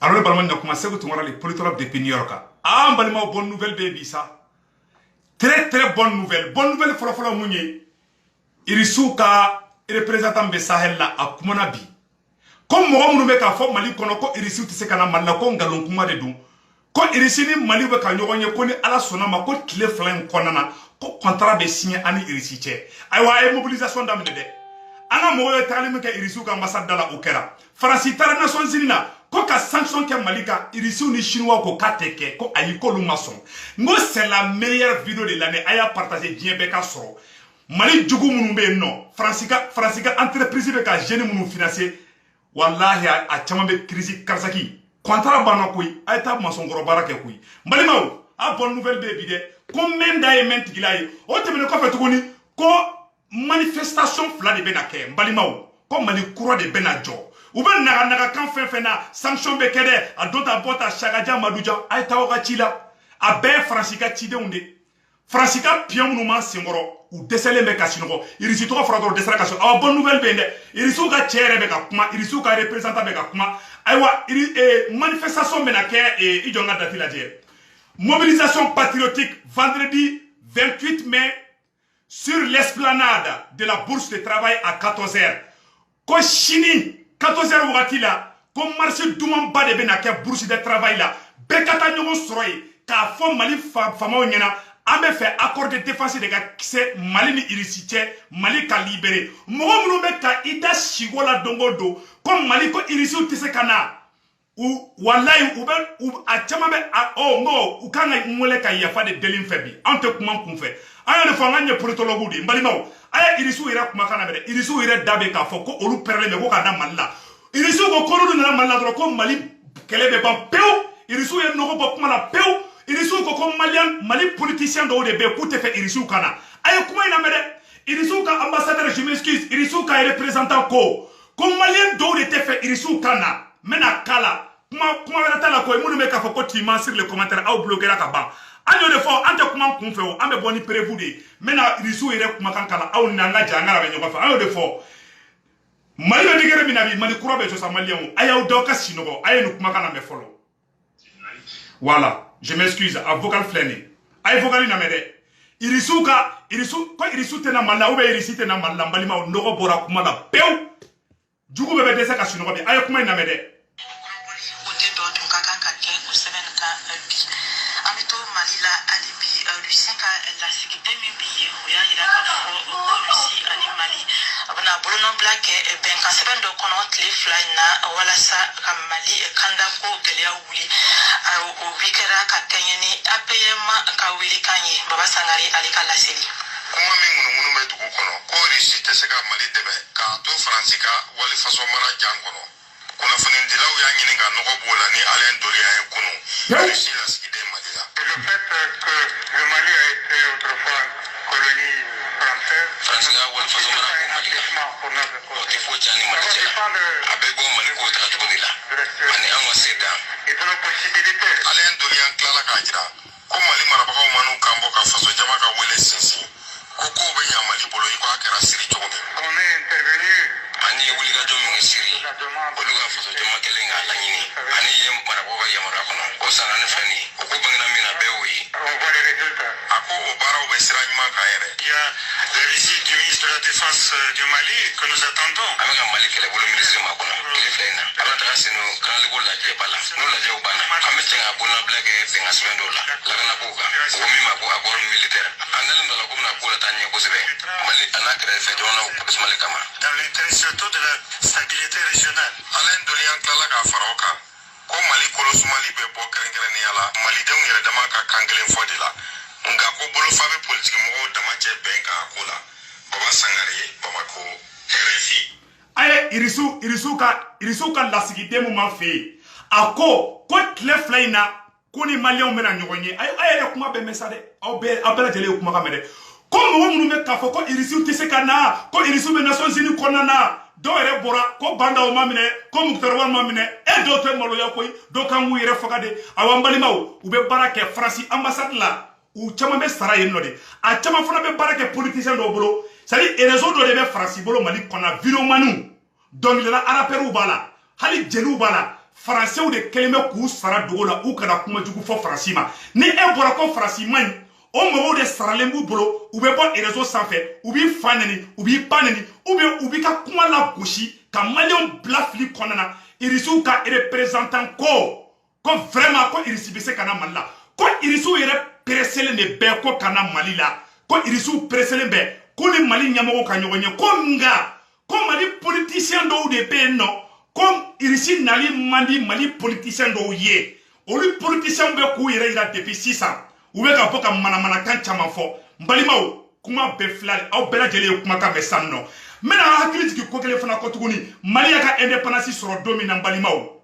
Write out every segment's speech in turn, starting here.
Alors le ballon a commencé à tomber les politologues de Pignorca. Ah, balima bonne nouvelle baby ça. Très très bonne nouvelle. Bonne nouvelle frofola mounier. Irisuka représentant de Sahel là à Kumonabi. Comme moi nous met à fond Mali kono ko Irisu tise kana Mali ko ngalon kuma de dun. Ko Irisi ni Mali be ka nyogonye ko ni ala sonama ko tile flan konana ko contrat be signé ani Irisi che. Aywa ay mobilisation dam de. Ana mo yo talimi ka Irisu ka ambassade dala okera. France tara Nations Unies na ko ka sanction ke Malika Irisu ni chinois ko kateke ko ayiko lu maçon. Ngo c'est la meilleure vidéo de l'année aya partager bien be ka soro. Mali djugu munu be no France ka entreprise be ka jeune munu financer wallahi a chama be crise karsaki contrat bana koy ay tab maçon goro barake koy mbalimaw a bonne nouvelle be bide combien d'ayement gilay o temene ko fetugoni ko manifestation fla de benake mbalimaw ko Mali courant de benajo ou ben naga kan fena sanction be kede a dota bota chagaja maduja ay tawoga chila a be France ka chide unde France ka pion no man singoro ou déceler me kasinogo irisi to fra do déceler kasino a bonne nouvelle bende irisu ka chere be ka kuma irisu ka représentant be ka kuma aywa manifestation benake ijonga datila je mobilisation patriotique vendredi 28 mai sur l'esplanade de la bourse de travail à 14h ko chini 14h wakila ko marché douman ba de benake bourse de travail là be kata nyogo soroy ka fo Mali fama nyena ambe fait accord de défense de kise Mali ni irisiche Mali ka libéré mogo munu be ka ida shigola dongodo comme Mali ko irisi tise kana ou wallahi ou a chama be ngo u kanga ngole ka yafa de delin febi ante kuma kunfe aya ne fanga nye politologue di mbalimaw aya irisu ira kuma kana be irisu ira dabe ka fo ko olu perle me ko kana Malla irisu ko kololu na Malla dro ko Mali kelebe ba pew irisu ye no ko kuma na pew irisu ko Mali politicien do de be kute fe irisu kana ay kuma ina mede irisu ka ambassadeur je m'excuse irisu ka représentant ko Malien do de te fe irisu kana mena kala kuma wera tala ko munu me ka fo ko tima sur les commentaires au bloquer la kaba anyo de fo ante kuma kun fe o ambe boni prévu de mena irisu ire kuma kan kala au nanga jangara be nyoko fa anyo de fo Mali de gere binabi Mali kuro be so sa Malien ayaw do ka sinogo ayenu kuma kana me folo. Voilà, je m'excuse, à vocal fléné. Aïe vocal inamede. Irisu tena Malla ou irisi tena Malla mbalima o nogo bora kuma la pew. Djugu bebe desa ka sinogo bi. Aïe kuma inamede. Abana bolono black ben kaseben do kono tli fly na wala sa kamali kanda ko gelia wuli o wikera ka kenyeni apema ka wili kanyi baba sangari alika laseli kuma min ngunu me dugu kono ko risi te se ka Mali debe ka to fransika wali faso mara jan kono kuna funin dilaw ya nyini ga nogo bola ni alen dolia en kunu risi la skide Mali la le fait que le Mali a été autrefois colonie française fransika wali faso mara ko Mali o ti fo jani Mali abego Mali ko ta to dila ani an wa seda et de la possibilité alen dolia klala ka jira ko Mali mara ba ko manu kambo ka faso jama ka wele sinsi ko be nya Mali bolo iko akara siri jogomi on est intervenu ani wuli ga jomi ngisiri bolo ga faso jama kelenga la nyini ani yem mara ba ya mara kono ko sana ne fani ko bangina mina bewi on voit les résultats ako obara o besira nyuma ka ere il y a la visite du ministre de la Défense du Mali que nous attendons ameka Mali kele bolo ministre ma kono ile fena ala ta sino kanale ko la je bala no la je bana amete nga bona black e tenga swendo la kana ko ka ko mi ma ko akor militaire andalen do la ko na ko la tanye ko sebe Mali anakre fe jona ko Mali kama dans l'intérêt surtout de la stabilité régionale alen do lian kala ka faroka ko Mali ko lo Somali be bo krengrene yala Mali de ngere dama ka kangelen fodila nga ko bolo fabe politique mo dama je benka ko la baba sangari baba ko RFI Aye irisu ka lasigi demu man fe ako ko tle flyna ko ni Malien mena nyogonye aye kuma be mesade abela jele kuma kamede ko mo munu me ka fo ko irisu tise kana ko irisu be Nations Unies konana do ere bora ko banda o mamine ko muktar wan mamine e do te molo yakoy do kangu ire fogade awambali maw ube barake France ambassade la ou chama be sara yenno de a chama fona be barake politicien do bolo sali réseau do de be France bolo Mali kona vidéo manu donc la araperu bala hali jelu bala français ou de keleme k'u sara dogo la u kana kuma jugu fɔ faransi ma ni e bɔra ko faransi man ɲi o mɔgɔw de saralen b'u bolo u bɛ bɔ réseau sanfɛ u b'i fa neni u b'i ba neni u b'i ka kuma la gosi ka maliyɛnw bila fili kɔnɔna na irisiw ka représentant ko vraiment ko irisi bɛ se ka na Mali la ko irisiw yɛrɛ pereselen de bɛɛ ko ka na Mali la ko irisiw pereselen bɛɛ ko ni Mali ɲɛmɔgɔw ka ɲɔgɔn ye ko nga ko Mali politicien dɔw de bɛ yen nɔ ko irisi nali man di Mali politicien dɔw ye olu politicien bɛ k'u yɛrɛ yira depuis sisan u bɛ ka bɔ ka manamanakan caman fɔ n balimaw kuma bɛɛ filɛ aw bɛɛ lajɛlen ye kumakan mɛn san nɔ n bɛna hakili jigin ko kelen fana kɔ tuguni Mali y'a ka indépendance sɔrɔ don min na n balimaw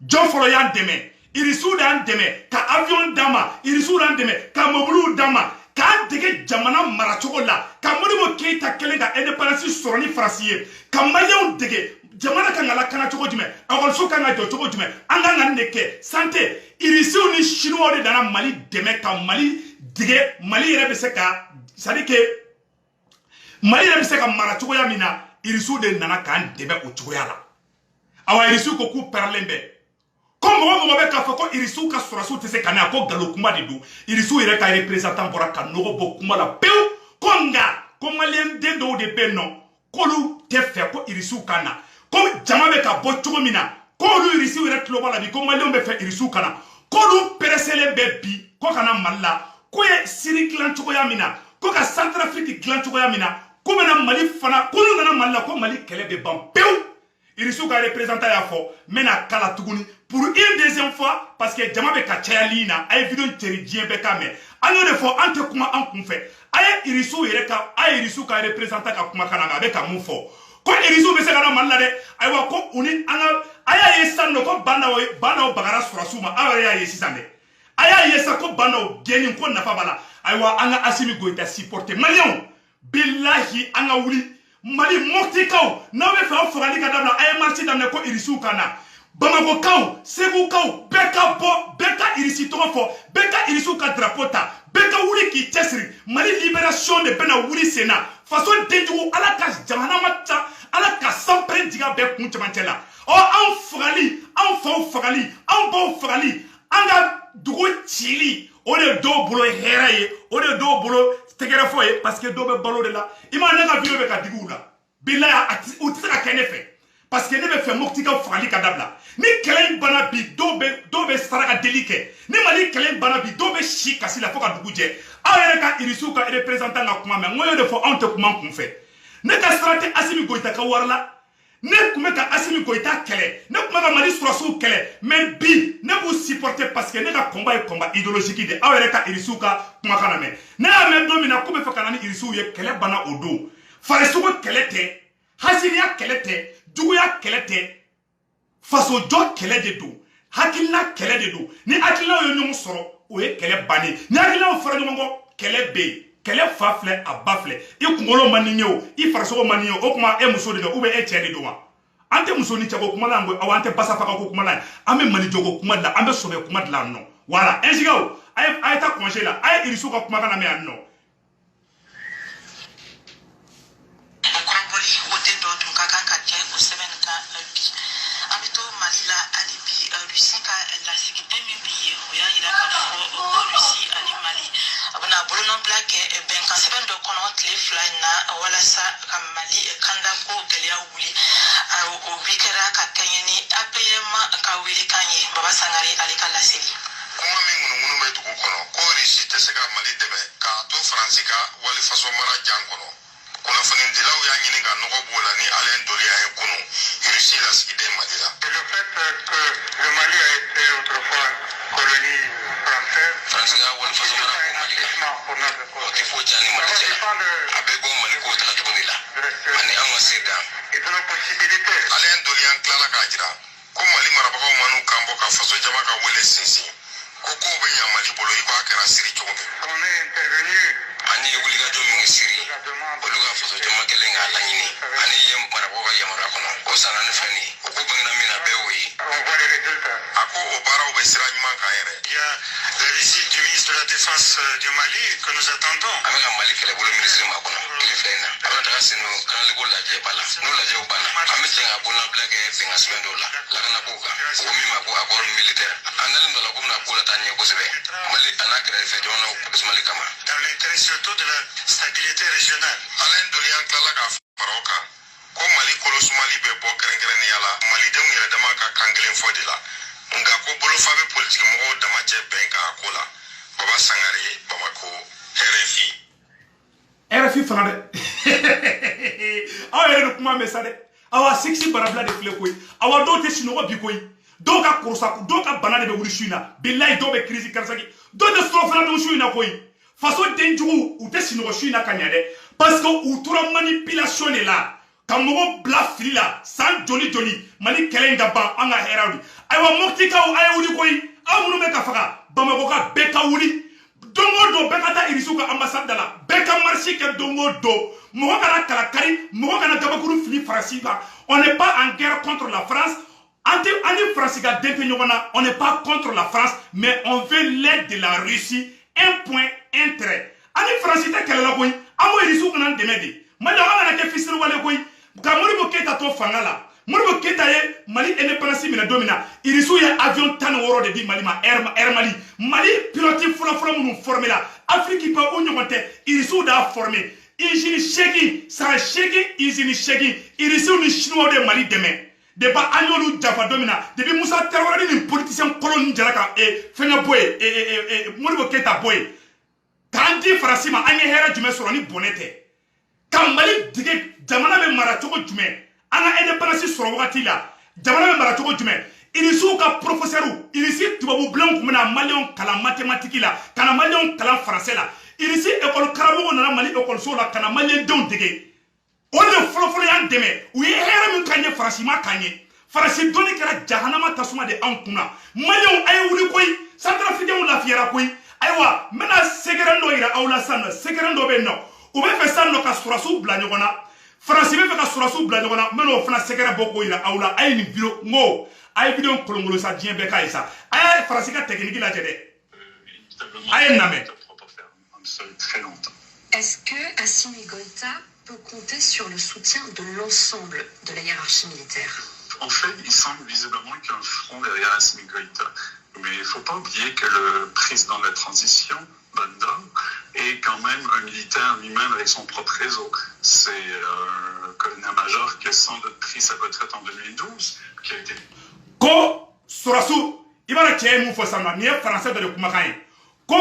jɔn fɔlɔ y'an dɛmɛ irisiw d'an dɛmɛ ka avion d'an ma irisiw d'an dɛmɛ ka mobiliw d'an ma k'an dege jamana maracogo la ka Modibo Keyita kelen ka indépendance sɔrɔ ni Faransi ye ka maliyɛnw dege jamana kan ka lakana cogo jumɛn ekɔliso kan ka jɔ cogo jumɛn an kan ka nin de kɛ santé irisiw ni chinois de nana Mali dɛmɛ ka Mali dege Mali yɛrɛ bɛ se ka c'est-à-dire que Mali yɛrɛ bɛ se ka mara cogoya min na irisiw de nana k'an dɛmɛ o cogoya la awa irisiw ko k'u pɛrɛlen bɛ ko mɔgɔ bɛ k'a fɔ ko irisiw ka sɔrɔsiw tɛ se ka na ko nkalon kuma de don irisiw yɛrɛ ka représentant bɔra ka nɔgɔ bɔ kuma la pewu ko nka ko maliyɛn den dɔw de bɛ yen nɔ k'olu tɛ fɛ ko irisiw ka na ko jama bɛ ka bɔ cogo min na k'olu irisiw yɛrɛ tulo b'a la bi ko maliyɛnw bɛ fɛ irisiw ka na k'olu pereselen bɛ bi ko ka na Mali la ko ye Siri dilan cogoya min na ko ka Centrafrique dilan cogoya min na ko bɛna Mali fana ko n'u nana Mali la ko Mali kɛlɛ bɛ ban pewu irisiw ka représentant y'a fɔ n bɛna kala tuguni pour une deuxième fois parce que jama bɛ ka caya ligne na a ye vidéo cɛri diɲɛ bɛɛ ka mɛn an y'o de fɔ an tɛ kuma an kun fɛ a ye irisiw yɛrɛ ka a ye irisiw ka représentant ka kumakan na a bɛ ka mun fɔ ko irisiw bɛ se ka na Mali la dɛ ayiwa ko u ni an ka a y'a ye sisan nɔ ko bandaw bagara sɔrɔsiw ma aw yɛrɛ y'a ye sisan dɛ a y'a ye sisan ko bandaw gɛnni ko nafa b'a la ayiwa an ka Asimi Goyita supporter maliyɛnw bilahi an ka wuli Mali Moptikaw n'aw bɛ fɛ aw fagali ka dabila a ye marche daminɛ ko irisiw ka na Bamakokaw Segukaw bɛɛ ka bɔ bɛɛ ka irisi tɔgɔ fɔ bɛɛ ka irisiw ka drapeau ta bɛɛ ka wuli k'i cɛsiri Mali libération de bɛna wuli sen na faso denjugu ala ka jamana ma ca ala ka sanpere jiga bɛɛ kun cɛmancɛ la anw fagali anw faw fagali anw baw fagali an ka dugu cili o de dɔw bolo hɛrɛ ye o de dɔw bolo tɛgɛrɛfɔ ye parce que dɔw bɛ balo de la i ma ne ka vidéo bɛ ka digi u la bilahi u tɛ se ka kɛ ne fɛ parce que ne bɛ fɛ Moptikaw fagali ka dabila ni kɛlɛ in banna bi dɔw bɛ saraka deli kɛ ni Mali kɛlɛ in banna bi dɔw bɛ si kasi la fo ka dugu jɛ aw yɛrɛ ka irisiw ka représentant ka kuma mɛn n ko y'o de fɔ anw tɛ kuma kun fɛ ne ka sira tɛ Asimi Goyita ka wari la ne tun bɛ ka Asimi Goyita kɛlɛ ne tun bɛ ka Mali sɔrɔsiw kɛlɛ mais bi ne b'u supporter parce que ne ka combat ye combat idéologique de aw yɛrɛ ka irisiw ka kumakan na mɛn ne y'a mɛn don min na ko bɛ fɛ ka na ni irisiw ye kɛlɛ banna o don farisogo kɛlɛ tɛ hasiniya kɛlɛ tɛ juguya kɛlɛ tɛ fasojɔ kɛlɛ de don hakilina kɛlɛ de don ni hakilinaw ye ɲɔgɔn sɔrɔ o ye kɛlɛ bannen ni hakilinaw fara ɲɔgɔn kɔ kɛlɛ bɛ yen kɛlɛ fa filɛ a ba filɛ i kunkolo man di n ye o i farisogo man di n ye o kuma e muso de don ou bien e cɛ de don wa an tɛ muso ni cɛ ko kuma la aw an tɛ basa faga ko kuma la an bɛ Mali jɔ ko kuma dilan an bɛ sɔbɛ kuma dilan nɔ voilà insigaw a ye taa congé la a ye irisiw ka kumakan lamɛn yan nɔ. Bruno Black ben ka sɛbɛn dɔ kɔnɔ tile fila in na walasa ka Mali kanda ko gɛlɛya wuli o bi kɛra ka kɛɲɛ ni APM ka welekan ye Baba Sangare ale ka laseli kuma min ŋunuŋunu bɛ dugu kɔnɔ ko Risi tɛ se ka Mali dɛmɛ k'a to Faransi ka walifaso mara jan kɔnɔ kunnafonidilaw y'a ɲini ka nɔgɔ b'o la ni Alain Dorian ye kunu Risi lasigiden Mali la. Et le fait que le Mali a été autrefois colonie française, Faransi ka walifaso mara ko Mali la o tɛ foyi tiɲɛ ni Mali cɛ a bɛ bɔ Mali ko taga cogo de la ani an ka se dan. Alain Dorian tilala k'a jira ko Mali marabagaw man'u kan bɔ ka faso jama ka wele sinsin ko kow bɛ ɲa Mali bolo i ko a kɛra Siri cogo min. An ye wulikajɔ min kɛ Siri olu ka faso jama kɛlen k'a laɲini ani ye marabagaw ka yamaruya kɔnɔ o sanna ni fɛn ye o ko bangena min na bɛɛ y'o ye a ko o baaraw bɛ sira ɲuman Il y a la visite du ministre de la Défense du Mali que nous attendons. Avec un Mali qui est le ministre Makono. Il est fait. Avant de rester nous, quand le la j'ai pas là. Nous la j'ai pas là. Ami c'est un bon blague et c'est un semaine là. La kana pouka. Au mima pour accord militaire. Andalin de la commune pour la tania pour se ver. Mali anak fait jono pour Mali kama. Dans l'intérêt surtout de la stabilité régionale. Alain Dolian Klala ka faroka. Ko Mali kolos Mali be bo keren yala. Mali dem yere dama ka kangelen fodila. Nga ko bolo fabe politique mo dama che benka akola. Baba Sangare Bamako RFI. RFI fana de. Aw yɛrɛ de kuma mɛ sa dɛ. Awa sexy barabila de filɛ koyi. Awa dɔw tɛ sunɔgɔ bi koyi. Dɔw ka korosa, dɔw ka bana de bɛ wuli su in na. Bilayi dɔw bɛ crise karisaki. Dɔw tɛ sɔrɔ fana dɔw su in na koyi. Faso denjugu u tɛ sunɔgɔ su in na ka ɲɛ dɛ. Parce que u tora manipulation de la. Ka mɔgɔ bila fili la san joli joli Mali kɛlɛ in ka ban an ka hɛrɛw de. Ayiwa Moptikaw a ye wuli koyi. Aw minnu bɛ ka faga Bamako ka bɛɛ ka wuli. Dongo do bɛɛ ka taa Irisiw ka ambassade da la. Bɛɛ ka marche kɛ dongo do. Mɔgɔ kana kalakari, mɔgɔ kana gabakuru fili Faransi kan. On n'est pas en guerre contre la France. Ani Faransi ka den tɛ ɲɔgɔn na. On n'est pas contre la France, mais on veut l'aide de la Russie. Un point, un trait. Ani Faransi tɛ kɛlɛ la koyi. An b'o Irisiw kana dɛmɛ de. Mali an kana kɛ fisiriwale koyi. Ka Modibo Keita to fanga la. Modibo Keita ye Mali indépendance minɛ don min na Irisiw ye avion 16 de di Mali ma Air Mali. Mali pilote fɔlɔfɔlɔ minnu formé la Afrique pa o ɲɔgɔn tɛ Irisiw d'a formé. Usine 8 san 8 usine 8 Irisiw ni Chinois de Mali dɛmɛ. Depuis an y'olu jafa don min na depuis Musa Tarawele ni politicien kolon ni jara ka fɛngɛ bɔ ye Modibo Keita bɔ ye. K'an di Faransi ma an ye hɛrɛ jumɛn sɔrɔ ni bɔnɛ tɛ. Ka Mali dige jamana bɛ mara cogo jumɛn an ka indépendance sɔrɔ wagati la jamana bɛ mara cogo jumɛn Irisiw ka professeur Irisi tubabu bilenw kun bɛna maliyɛnw kalan mathématique la ka na maliyɛnw kalan français la Irisi école karamɔgɔ nana Mali école la ka na maliyɛndenw dege o de fɔlɔfɔlɔ y'an dɛmɛ u ye hɛrɛ min k'an ye Faransi ma k'an ye Faransi dɔnni kɛra jahanama tasuma de anw kunna maliyɛnw a ye wuli koyi Centrafricains lafiyara koyi ayiwa n bɛna secret dɔ yira aw la sisan nɔ secret dɔ bɛ yen nɔ u bɛ fɛ sisan nɔ ka sɔrɔsiw bila ɲɔgɔn na Faransi bɛ fɛ ka sɔrɔsiw bila ɲɔgɔn na n bɛna o fana secret bɔ k'o yira aw la a ye nin video n ko a ye video kolonkolon sa diɲɛ bɛɛ k'a ye sa a ye Faransi ka technique lajɛ dɛ a ye lamɛn. Est-ce que Assimi Goïta peut compter sur le soutien de l'ensemble de la hiérarchie militaire? En fait, il semble visiblement qu'il y a un front derrière Assimi Goïta. Mais il ne faut pas oublier que le président de la transition, Banda, est quand même un militaire lui-même avec son propre réseau. C'est un colonel-major qui a sans doute pris sa retraite en 2012, qui a été... Ko sɔrɔsiw i b'a dɔn cɛ ye mun fɔ sisan nɔ nin ye faransɛ dɔ de kumakan ye ko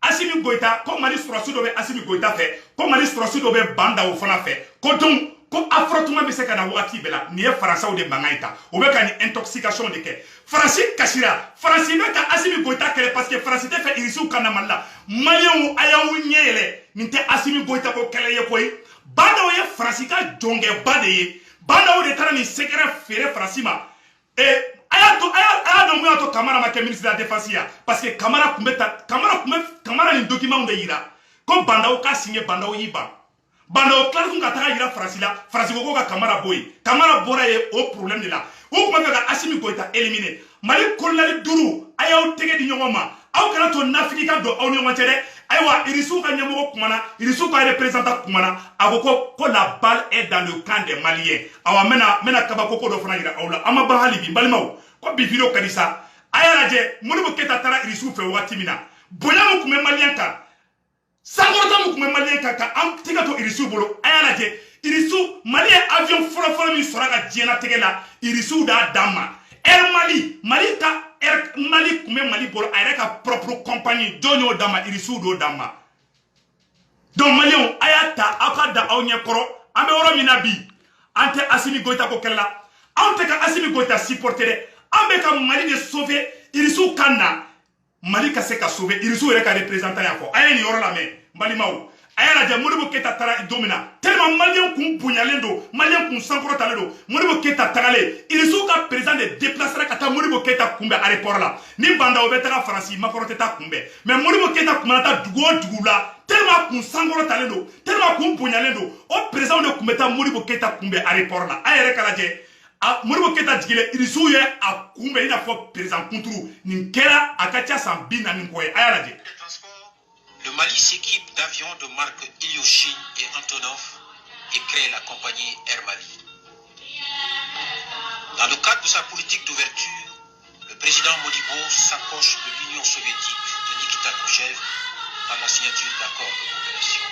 Assimi Goïta ko Mali sɔrɔsi dɔ bɛ Assimi Goïta fɛ ko Mali sɔrɔsi dɔ bɛ Banda o fana fɛ ko donc ko affrontement bɛ se ka na wagati bɛɛ la nin ye faransɛw de mankan ye ta o bɛ ka nin intoxication de kɛ Faransi kasira Faransi bɛ ka Assimi Goïta kɛlɛ parce que Faransi tɛ fɛ Irisiw ka na Mali la maliyɛnw a y'aw ɲɛ yɛlɛ nin tɛ Assimi Goïta ko kɛlɛ ye koyi Bandaw ye Faransi ka jɔnkɛba de ye Bandaw de taara nin secret feere Faransi ma a y'a dɔn mun y'a to Kamara ma kɛ ministre de la défense ya parce que Kamara nin document de yira ko Bandaw ka signé Bandaw y'i ban Bandaw tila tun ka taga yira Faransi la Faransi ko ka Kamara bɔ yen Kamara bɔra ye o problème de la o tuma fɛ ka Assimi Goïta éliminer Mali colonel 5 a y'aw tɛgɛ di ɲɔgɔn ma aw kana to nafiki ka don aw ni ɲɔgɔn cɛ dɛ ayiwa Irisiw ka ɲɛmɔgɔ kumana Irisiw ka représentant kumana a ko la balle est dans le camp des Maliens awa n bɛna kabako ko dɔ fana yira aw la an ma ban hali bi n balimaw ko bi video ka di sa a y'a lajɛ Modibo Keita taara Irisiw fɛ wagati min na bonya min tun bɛ Maliyɛn kan sankɔrɔta min tun bɛ Maliyɛn kan ka an tɛgɛ to Irisiw bolo a y'a lajɛ Irisiw Mali ye avion fɔlɔfɔlɔ min sɔrɔ a ka diɲɛlatigɛ la Irisiw d'a dan ma Air Mali ka Air Mali tun bɛ Mali bolo a yɛrɛ ka propre compagnie jɔn y'o d'a ma Irisiw d'o d'a ma donc Maliyɛnw a y'a ta aw ka da aw ɲɛ kɔrɔ an bɛ yɔrɔ min na bi an tɛ Assimi Goïta ko kɛlɛ la anw tɛ ka Assimi Goïta supporter dɛ an bɛ ka Mali de sauver Irisiw ka na Mali ka se ka sauver Irisiw yɛrɛ ka représentant y'a fɔ a ye nin yɔrɔ lamɛn n balimaw a y'a lajɛ Modibo Keita taara don min na tellement Maliyɛnw kun bonyalen don Maliyɛnw kun sankɔrɔtalen don Modibo Keita tagalen Irisiw ka président de déplacera ka taa Modibo Keita kunbɛn aéroport la ni Bandaw bɛ taga Faransi Makɔrɔ tɛ taa kunbɛn mais Modibo Keita kun mana taa dugu o dugu la tellement kun sankɔrɔtalen don tellement kun bonyalen don o président de kun bɛ taa Modibo Keita kunbɛn aéroport la a yɛrɛ ka lajɛ Modibo Keita jigile Irisu ye a kumbe ina fo président Kunturu ninkela akacha sambina ninkoye aya laje. Le Mali s'équipe d'avions de marque Ilyushin et Antonov et crée la compagnie Air Mali. Dans le cadre de sa politique d'ouverture, le président Modibo s'approche de l'Union soviétique de Nikita Khrouchtchev par la signature d'accords de coopération.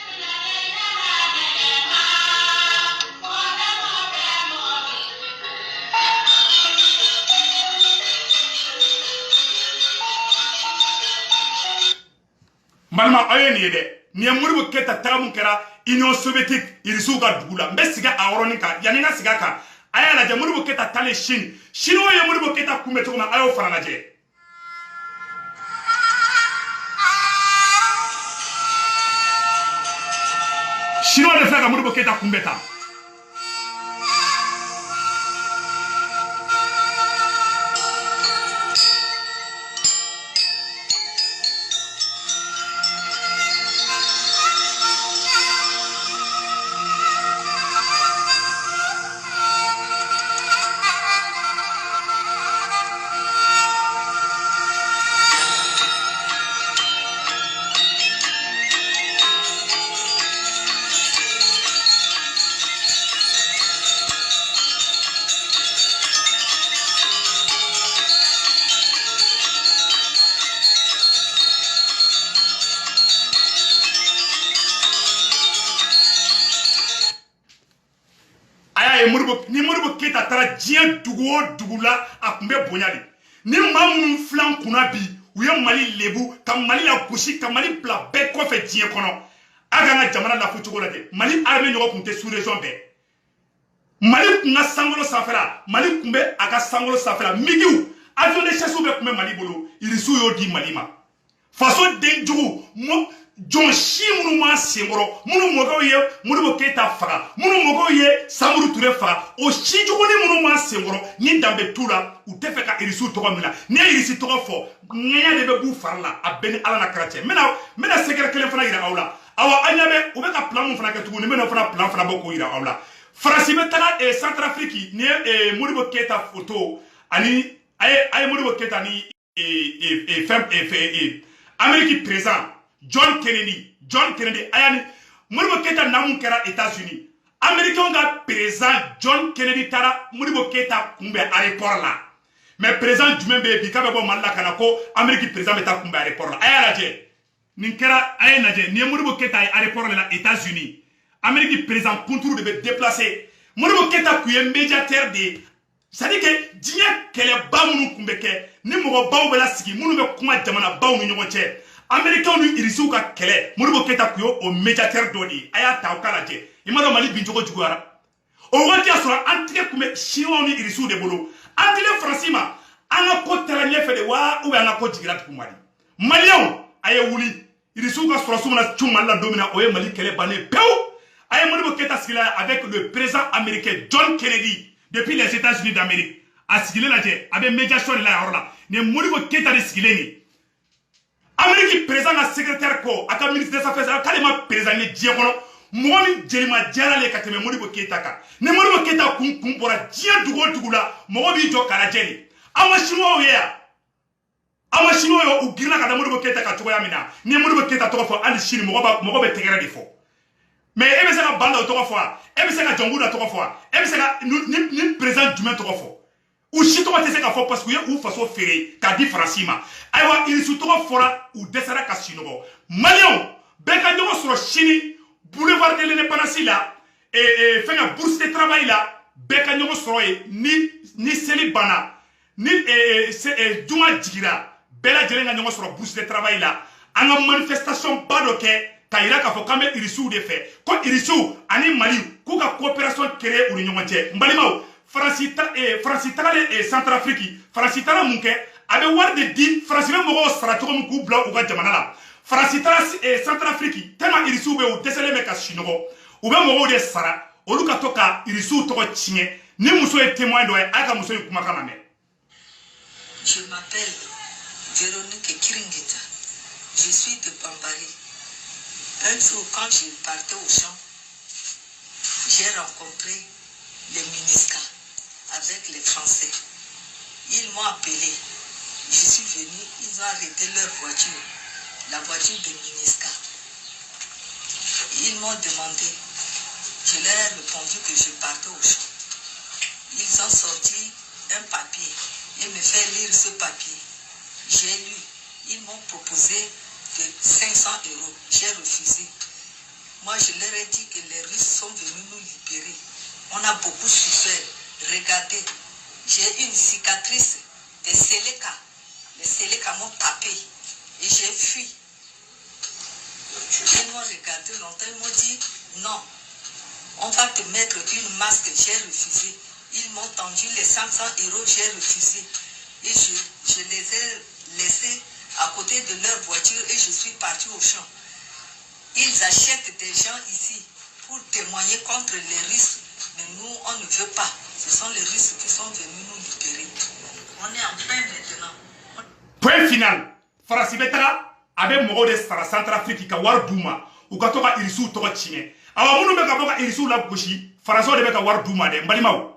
Malma aye ni de ni Modibo Keita tamu kera Union soviétique Irisu ga dugula mbe siga awroni ka yani nga siga ka aya la je Modibo Keita tale Chine Chino ye Modibo Keita kumbe to ma ayo farana je Chino de flaga Modibo Keita kumbe ta ni Modibo Keita tara diɲɛ dugu o dugu la a kun bɛ bonya de ni maa minnu filan kunna bi u ye Mali lebu ka Mali la gosi ka Mali bila bɛɛ kɔfɛ diɲɛ kɔnɔ a ka an ka jamana lafu cogo la de Mali armée ɲɔgɔn kun tɛ sous région bɛɛ Mali kun ka sankolo sanfɛla Mali kun bɛ a ka sankolo sanfɛla migiw avion de chasse bɛɛ kun bɛ Mali bolo Irisiw y'o di Mali ma faso den jugu John si minnu ma senkɔrɔ minnu mɔgɔw ye Modibo Keita faga minnu mɔgɔw ye Samuru Ture faga o si juguni minnu ma senkɔrɔ ni danbe t'u la u tɛ fɛ ka Irisiw tɔgɔ minɛ ni ye Irisi tɔgɔ fɔ ŋɛɲɛ de bɛ b'u fari la a bɛɛ ni Ala na kira cɛ n bɛna secret kelen fana yira aw la awa an ɲɛ bɛ u bɛ ka plan mun fana kɛ tuguni n bɛna fana plan fana bɔ k'o yira aw la Faransi bɛ taga Centrafrique ni ye Modibo Keita photo ani a ye Modibo Keita ni Amérique président John Kennedy ayani Modibo Keita namun kɛra États-Unis Américains ka président John Kennedy tara Modibo Keita kunbɛ aéroport la mais président jumɛn bɛ bi k'a bɛ bɔ Mali la kana ko Amérique président bɛ taa kunbɛ aéroport la a y'a lajɛ nin kɛra a ye lajɛ nin ye Modibo Keita ye aéroport la États-Unis Amérique président Kunturu de bɛ déplacer Modibo Keita kun ye médiateur de ye c'est-à-dire que diɲɛ kɛlɛba minnu kun bɛ kɛ ni mɔgɔbaw bɛ lasigi minnu bɛ kuma jamanabaw ni ɲɔgɔn cɛ Américains ni Irisiw ka kɛlɛ Modibo Keita kun ye o médiateur dɔ de ye a y'a ta o k'a lajɛ i ma dɔn Mali bin cogo juguyara o waati y'a sɔrɔ an tigɛ kun bɛ Chinois ni Irisiw de bolo an dilen Faransi ma an ka ko taara ɲɛfɛ de wa ou bien an ka ko jigira tugun Mali Maliyɛnw a ye wuli Irisiw ka sɔrɔsiw mana cun Mali la don min na o ye Mali kɛlɛ bannen pewu a ye Modibo Keita sigi la avec le président américain John Kennedy depuis les États-Unis d'Amérique a sigilen lajɛ a bɛ médiation de la yɔrɔ la nin ye Modibo Keita de sigilen ye Amérique président ka secrétaire ko a ka ministre des affaires k'ale ma président ye diɲɛ kɔnɔ mɔgɔ min jelima diyara le ka tɛmɛ Modibo Keita kan ni Modibo Keita kun bɔra diɲɛ dugu o dugu la mɔgɔ b'i jɔ k'a lajɛ de an ma Chinois ye yan an ma Chinois ye u girinna ka da Modibo Keita kan cogoya min na ni Modibo Keita tɔgɔ fɔ hali sini mɔgɔ bɛ tɛgɛrɛ de fɔ mais e bɛ se ka Banda o tɔgɔ fɔ wa e bɛ se ka Jɔnkuda tɔgɔ fɔ wa e bɛ se ka ni président jumɛn tɔgɔ fɔ u si tɔgɔ tɛ se ka fɔ parce que u ye u faso feere k'a di Faransi ma ayiwa Irisiw tɔgɔ fɔra u dɛsɛra ka sinɔgɔ Maliyɛnw bɛɛ ka ɲɔgɔn sɔrɔ sini boulevard de l'Indépendance la fɛngɛ bourse de travail la bɛɛ ka ɲɔgɔn sɔrɔ yen ni seli banna ni juma jigira bɛɛ lajɛlen ka ɲɔgɔn sɔrɔ bourse de travail la an ka manifestation ba dɔ kɛ ka yira k'a fɔ k'an bɛ Irisiw de fɛ ko Irisiw ani Mali k'u ka coopération créer u ni ɲɔgɔn cɛ n balimaw Faransi tagalen Centrafrique Faransi taara mun kɛ a bɛ wari de di Faransi bɛ mɔgɔw sara cogo min k'u bila u ka jamana la Faransi taara Centrafrique tellement Irisiw bɛ u dɛsɛlen bɛ ka sinɔgɔ u bɛ mɔgɔw de sara olu ka to ka Irisiw tɔgɔ tiɲɛ ni muso ye témoin dɔ ye a ka muso in kumakan lamɛn. Je m'appelle Véronique Kiringita. Je suis de Bambari. Un jour, quand je partais au champ, j'ai rencontré les MINUSCA avec les Français. Ils m'ont appelé. Je suis venu, ils ont arrêté leur voiture, la voiture de Minisca. Ils m'ont demandé, je leur ai répondu que je partais au champ. Ils ont sorti un papier et me fait lire ce papier. J'ai lu. Ils m'ont proposé de 500 €. J'ai refusé. Moi, je leur ai dit que les Russes sont venus nous libérer. On a beaucoup souffert. Regardez, j'ai une cicatrice des Seleka. Les Seleka m'ont tapé et j'ai fui. Ils m'ont regardé longtemps, ils m'ont dit non, on va te mettre une masque. J'ai refusé. Ils m'ont tendu les 500 €, j'ai refusé. Et je les ai laissés à côté de leur voiture et je suis parti au champ. Ils achètent des gens ici pour témoigner contre les Russes, mais nous, on ne veut pas. Ce sont les Russes qui sont venus nous libérer. On est en paix maintenant. Point final. Farasi betara abe mogo de sara Centrafrique ka war duma u ka to ka irisu to chine. Awa munu be ka boka irisu la goshi faraso de be ka war duma de mbalimaw.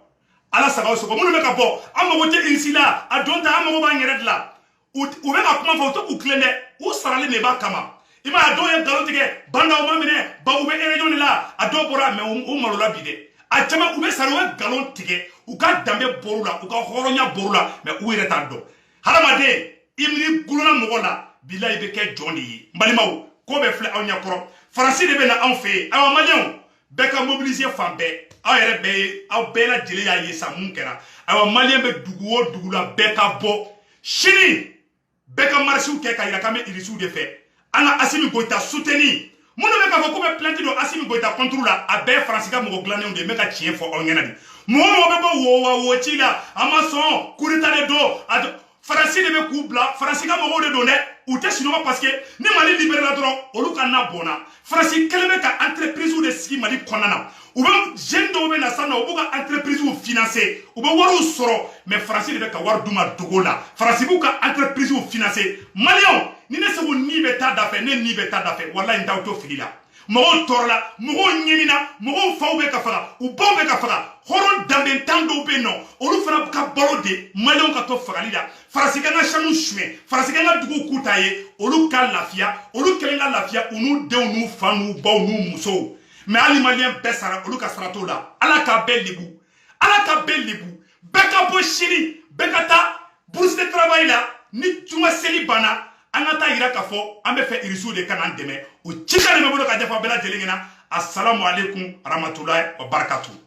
Ala saga so ko munu be ka bo amogo te irisi la adonta amogo ba nyere la. U be ka kuma fa to u klende u sarale me ba kama. Ima ado ye galon tige banda o mamine ba u be erejon la ado bora me u malola bide. A jama u be sarwe galon tige u ka dambe borula u ka horonya borula me u ire ta do. Haramade imni gulona mogo la bilayi be ke joni yi mbalimaw ko be fle aw nya koro Faransi de be na an fe aw malien be ka mobiliser fan be aw yere be aw be la jeli ya yi sa mun kera aw malien be dugu o dugu la be ka bo shini be ka marchu ke ka ira ka me irisu de fe ana Assimi Goïta soutenir mun be ka fo ko be plainte do Assimi Goïta contre la a be Faransi ka mogo glané de me ka chien fo aw nyana di mo be bo wo chi la amason kurita de do Faransi de be kubla Faransi ka mogo de do ne ou te sinoma parce que ni Mali libéré la dron olu ka na bona Faransi kelebe ka entreprise de sigi Mali konana ou be jeune do be na sana ou ka entreprise ou financer ou be waru soro mais Faransi de be ka war duma dogola Faransi bu ka entreprise ou financer Malion ni ne se wo ni be ta dafe ne ni be ta dafe wallahi ndaw to filila mogo torla mogo nyinina mogo faw be ka faga ou bon be ka faga horon dambe tando be no olu fana ka balo de Malion ka to fagali la Faransi ka chanu choué Faransi ka dugu kutaye olu ka lafia olu kelenga lafia unu de unu fanu ba unu muso mais ali malien besara olu ka sarato la ala ka belibu beka bo shiri beka ta bourse de travail la ni tuma seli bana anata ira ka fo ambe fe irisu de kanan deme o chika de me bolo ka jafa bela jelingina assalamu alaikum rahmatullahi wa barakatuh.